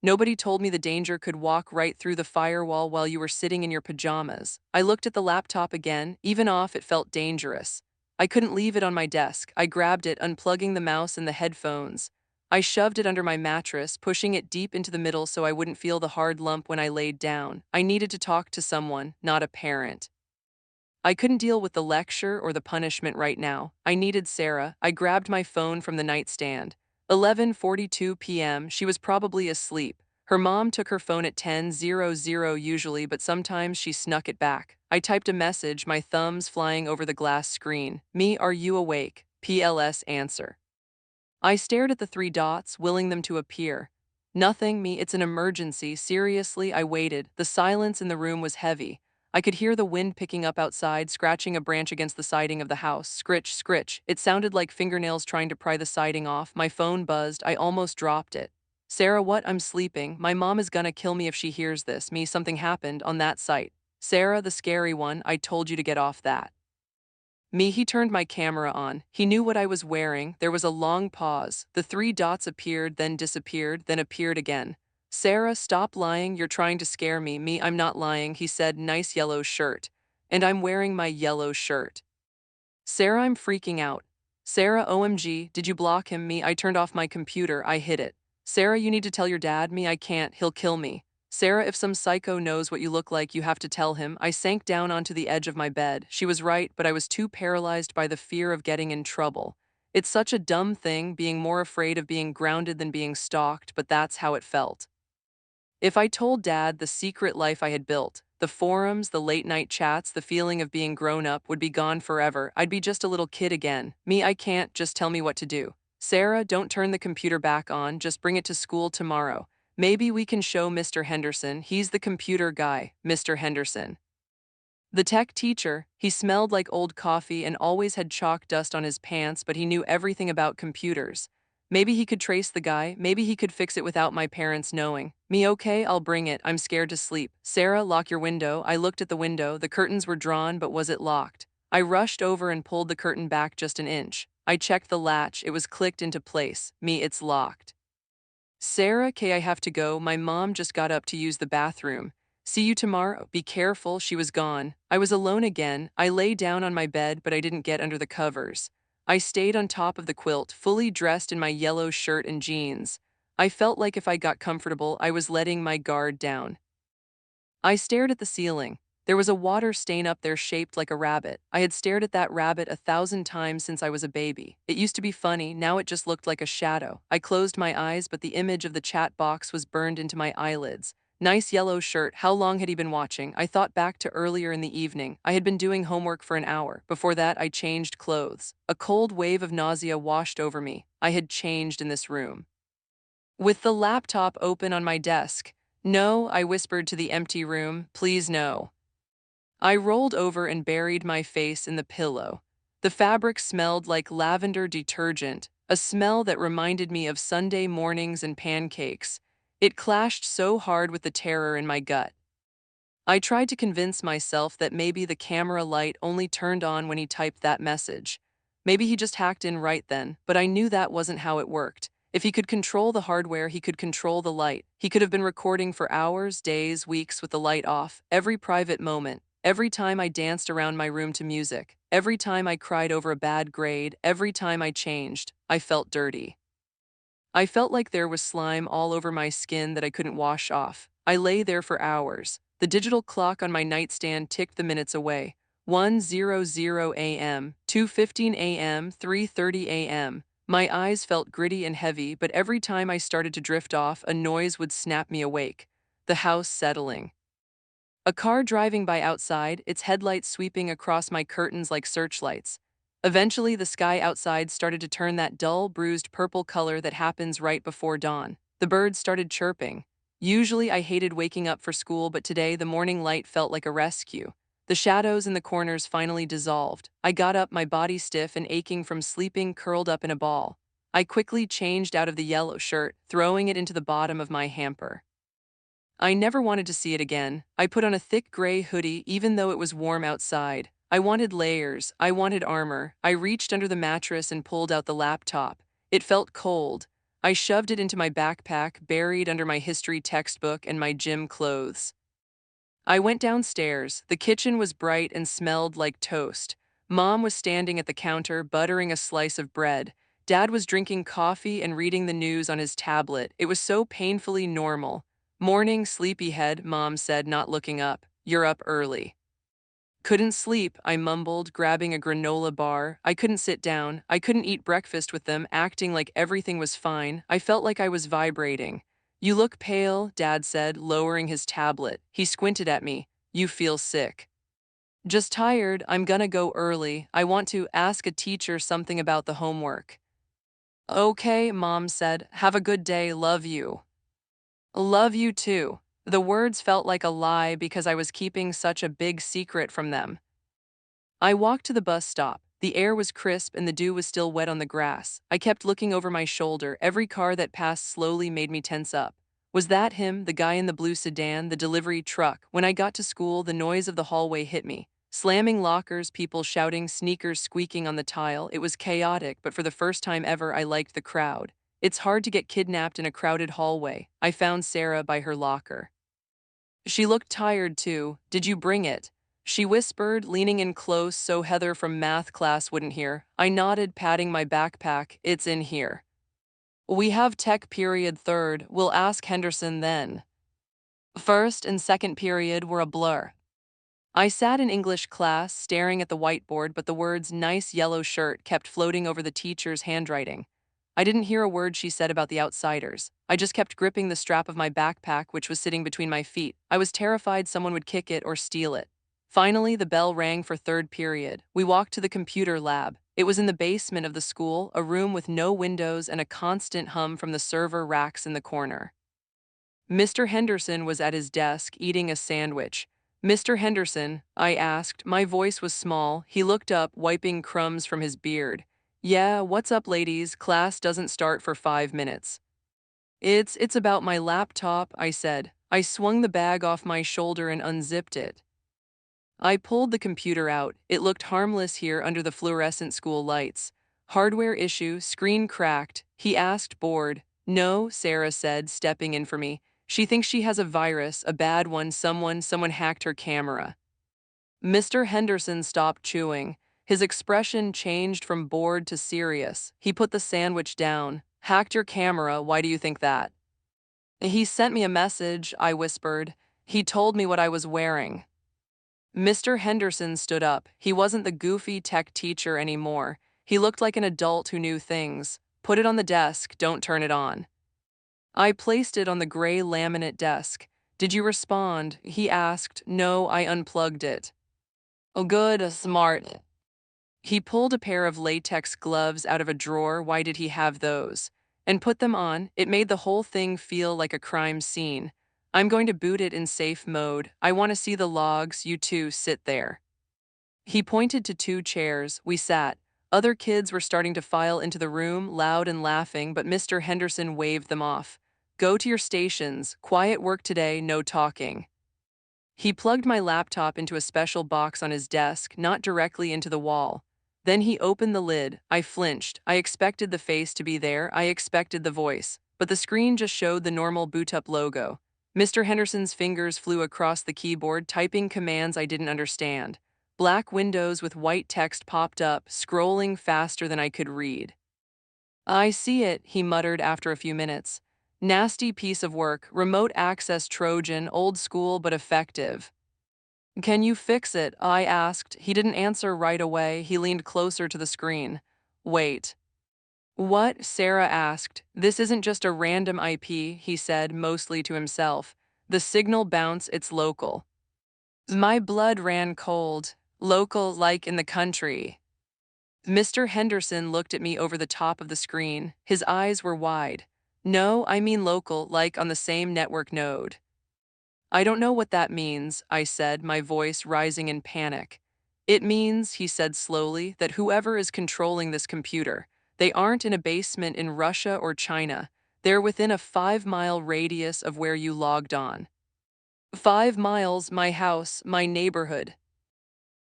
Nobody told me the danger could walk right through the firewall while you were sitting in your pajamas. I looked at the laptop again. Even off, it felt dangerous. I couldn't leave it on my desk. I grabbed it, unplugging the mouse and the headphones. I shoved it under my mattress, pushing it deep into the middle so I wouldn't feel the hard lump when I laid down. I needed to talk to someone, not a parent. I couldn't deal with the lecture or the punishment right now. I needed Sarah. I grabbed my phone from the nightstand. 11:42 p.m. She was probably asleep. Her mom took her phone at 10:00 usually, but sometimes she snuck it back. I typed a message, my thumbs flying over the glass screen. Me, are you awake? PLS answer. I stared at the three dots, willing them to appear. Nothing, me, it's an emergency. Seriously, I waited. The silence in the room was heavy. I could hear the wind picking up outside, scratching a branch against the siding of the house. Scritch, scritch. It sounded like fingernails trying to pry the siding off. My phone buzzed. I almost dropped it. Sarah, what? I'm sleeping. My mom is gonna kill me if she hears this. Me, something happened on that site. Sarah, the scary one, I told you to get off that. Me, he turned my camera on. He knew what I was wearing. There was a long pause. The three dots appeared, then disappeared, then appeared again. Sarah, stop lying. You're trying to scare me. Me, I'm not lying. He said, nice yellow shirt. And I'm wearing my yellow shirt. Sarah, I'm freaking out. Sarah, OMG, did you block him? Me, I turned off my computer. I hid it. Sarah, you need to tell your dad. Me, I can't. He'll kill me. Sarah, if some psycho knows what you look like, you have to tell him. I sank down onto the edge of my bed. She was right, but I was too paralyzed by the fear of getting in trouble. It's such a dumb thing, being more afraid of being grounded than being stalked, but that's how it felt. If I told Dad the secret life I had built, the forums, the late-night chats, the feeling of being grown up would be gone forever. I'd be just a little kid again. Me, I can't. Just tell me what to do. Sarah, don't turn the computer back on. Just bring it to school tomorrow. Maybe we can show Mr. Henderson. He's the computer guy, Mr. Henderson. The tech teacher, he smelled like old coffee and always had chalk dust on his pants, but he knew everything about computers. Maybe he could trace the guy, maybe he could fix it without my parents knowing. Me, okay, I'll bring it. I'm scared to sleep. Sarah, lock your window. I looked at the window. The curtains were drawn, but was it locked? I rushed over and pulled the curtain back just an inch. I checked the latch. It was clicked into place. Me, it's locked. Sarah, K, I have to go. My mom just got up to use the bathroom. See you tomorrow. Be careful. She was gone. I was alone again. I lay down on my bed, but I didn't get under the covers. I stayed on top of the quilt, fully dressed in my yellow shirt and jeans. I felt like if I got comfortable, I was letting my guard down. I stared at the ceiling. There was a water stain up there shaped like a rabbit. I had stared at that rabbit 1,000 times since I was a baby. It used to be funny, now it just looked like a shadow. I closed my eyes, but the image of the chat box was burned into my eyelids. Nice yellow shirt. How long had he been watching? I thought back to earlier in the evening. I had been doing homework for an hour. Before that, I changed clothes. A cold wave of nausea washed over me. I had changed in this room. With the laptop open on my desk. No, I whispered to the empty room, please no. I rolled over and buried my face in the pillow. The fabric smelled like lavender detergent, a smell that reminded me of Sunday mornings and pancakes. It clashed so hard with the terror in my gut. I tried to convince myself that maybe the camera light only turned on when he typed that message. Maybe he just hacked in right then, but I knew that wasn't how it worked. If he could control the hardware, he could control the light. He could have been recording for hours, days, weeks with the light off, every private moment, every time I danced around my room to music, every time I cried over a bad grade, every time I changed. I felt dirty. I felt like there was slime all over my skin that I couldn't wash off. I lay there for hours. The digital clock on my nightstand ticked the minutes away. 1:00 a.m., 2:15 a.m., 3:30 a.m. My eyes felt gritty and heavy, but every time I started to drift off, a noise would snap me awake. The house settling. A car driving by outside, its headlights sweeping across my curtains like searchlights. Eventually, the sky outside started to turn that dull, bruised purple color that happens right before dawn. The birds started chirping. Usually, I hated waking up for school, but today the morning light felt like a rescue. The shadows in the corners finally dissolved. I got up, my body stiff and aching from sleeping, curled up in a ball. I quickly changed out of the yellow shirt, throwing it into the bottom of my hamper. I never wanted to see it again. I put on a thick gray hoodie even though it was warm outside. I wanted layers. I wanted armor. I reached under the mattress and pulled out the laptop. It felt cold. I shoved it into my backpack, buried under my history textbook and my gym clothes. I went downstairs. The kitchen was bright and smelled like toast. Mom was standing at the counter, buttering a slice of bread. Dad was drinking coffee and reading the news on his tablet. It was so painfully normal. Morning, sleepyhead, Mom said, not looking up. You're up early. Couldn't sleep, I mumbled, grabbing a granola bar. I couldn't sit down. I couldn't eat breakfast with them, acting like everything was fine. I felt like I was vibrating. You look pale, Dad said, lowering his tablet. He squinted at me. You feel sick. Just tired. I'm gonna go early. I want to ask a teacher something about the homework. Okay, Mom said. Have a good day. Love you. Love you too. The words felt like a lie because I was keeping such a big secret from them. I walked to the bus stop. The air was crisp and the dew was still wet on the grass. I kept looking over my shoulder. Every car that passed slowly made me tense up. Was that him, the guy in the blue sedan, the delivery truck? When I got to school, the noise of the hallway hit me. Slamming lockers, people shouting, sneakers squeaking on the tile. It was chaotic, but for the first time ever, I liked the crowd. It's hard to get kidnapped in a crowded hallway. I found Sarah by her locker. She looked tired too. Did you bring it? She whispered, leaning in close so Heather from math class wouldn't hear. I nodded, patting my backpack. It's in here. We have tech period third. We'll ask Henderson then. First and second period were a blur. I sat in English class, staring at the whiteboard, but the words nice yellow shirt kept floating over the teacher's handwriting. I didn't hear a word she said about the outsiders. I just kept gripping the strap of my backpack, which was sitting between my feet. I was terrified someone would kick it or steal it. Finally, the bell rang for third period. We walked to the computer lab. It was in the basement of the school, a room with no windows and a constant hum from the server racks in the corner. Mr. Henderson was at his desk, eating a sandwich. Mr. Henderson, I asked. My voice was small. He looked up, wiping crumbs from his beard. Yeah, what's up, ladies? Class doesn't start for 5 minutes. It's about my laptop, I said. I swung the bag off my shoulder and unzipped it. I pulled the computer out. It looked harmless here under the fluorescent school lights. Hardware issue, screen cracked. He asked, bored. No, Sarah said, stepping in for me. She thinks she has a virus, a bad one, someone hacked her camera. Mr. Henderson stopped chewing. His expression changed from bored to serious. He put the sandwich down. Hacked your camera, why do you think that? He sent me a message, I whispered. He told me what I was wearing. Mr. Henderson stood up. He wasn't the goofy tech teacher anymore. He looked like an adult who knew things. Put it on the desk, don't turn it on. I placed it on the gray laminate desk. Did you respond? He asked. No, I unplugged it. Oh, good, smart. He pulled a pair of latex gloves out of a drawer. Why did he have those? And put them on. It made the whole thing feel like a crime scene. I'm going to boot it in safe mode. I want to see the logs. You two sit there. He pointed to two chairs. We sat. Other kids were starting to file into the room, loud and laughing, but Mr. Henderson waved them off. Go to your stations. Quiet work today, no talking. He plugged my laptop into a special box on his desk, not directly into the wall. Then he opened the lid. I flinched. I expected the face to be there. I expected the voice. But the screen just showed the normal boot-up logo. Mr. Henderson's fingers flew across the keyboard, typing commands I didn't understand. Black windows with white text popped up, scrolling faster than I could read. I see it, he muttered after a few minutes. Nasty piece of work, remote access Trojan, old school but effective. Can you fix it? I asked. He didn't answer right away. He leaned closer to the screen. Wait. What? Sarah asked. This isn't just a random IP, he said, mostly to himself. The signal bounce, it's local. My blood ran cold. Local like in the country. Mr. Henderson looked at me over the top of the screen. His eyes were wide. No, I mean local, like on the same network node. I don't know what that means, I said, my voice rising in panic. It means, he said slowly, that whoever is controlling this computer, they aren't in a basement in Russia or China. They're within a 5-mile radius of where you logged on. 5 miles, my house, my neighborhood.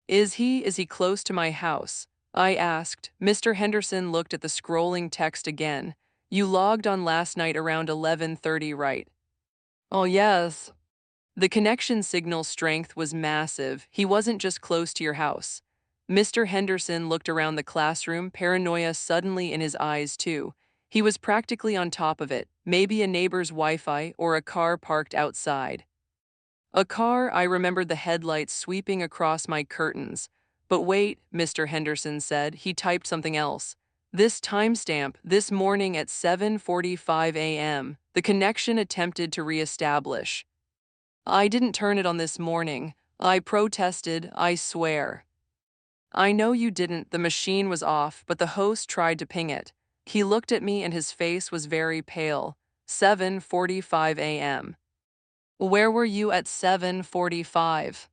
Is he close to my house? I asked. Mr. Henderson looked at the scrolling text again. You logged on last night around 11:30, right? Oh, yes. The connection signal strength was massive. He wasn't just close to your house. Mr. Henderson looked around the classroom, paranoia suddenly in his eyes, too. He was practically on top of it, maybe a neighbor's Wi-Fi or a car parked outside. A car, I remembered the headlights sweeping across my curtains. But wait, Mr. Henderson said. He typed something else. This timestamp, this morning at 7:45 a.m. The connection attempted to reestablish. I didn't turn it on this morning. I protested, I swear. I know you didn't, the machine was off, but the host tried to ping it. He looked at me and his face was very pale. 7:45 a.m. Where were you at 7:45?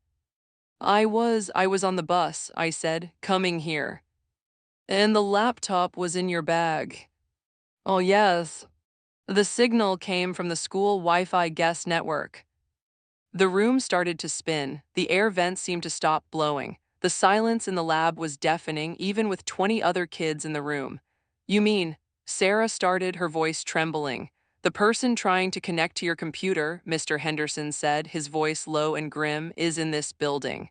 I was on the bus, I said, coming here. And the laptop was in your bag. Oh, yes. The signal came from the school Wi-Fi guest network. The room started to spin. The air vents seemed to stop blowing. The silence in the lab was deafening, even with 20 other kids in the room. You mean, Sarah started, her voice trembling. The person trying to connect to your computer, Mr. Henderson said, his voice low and grim, is in this building.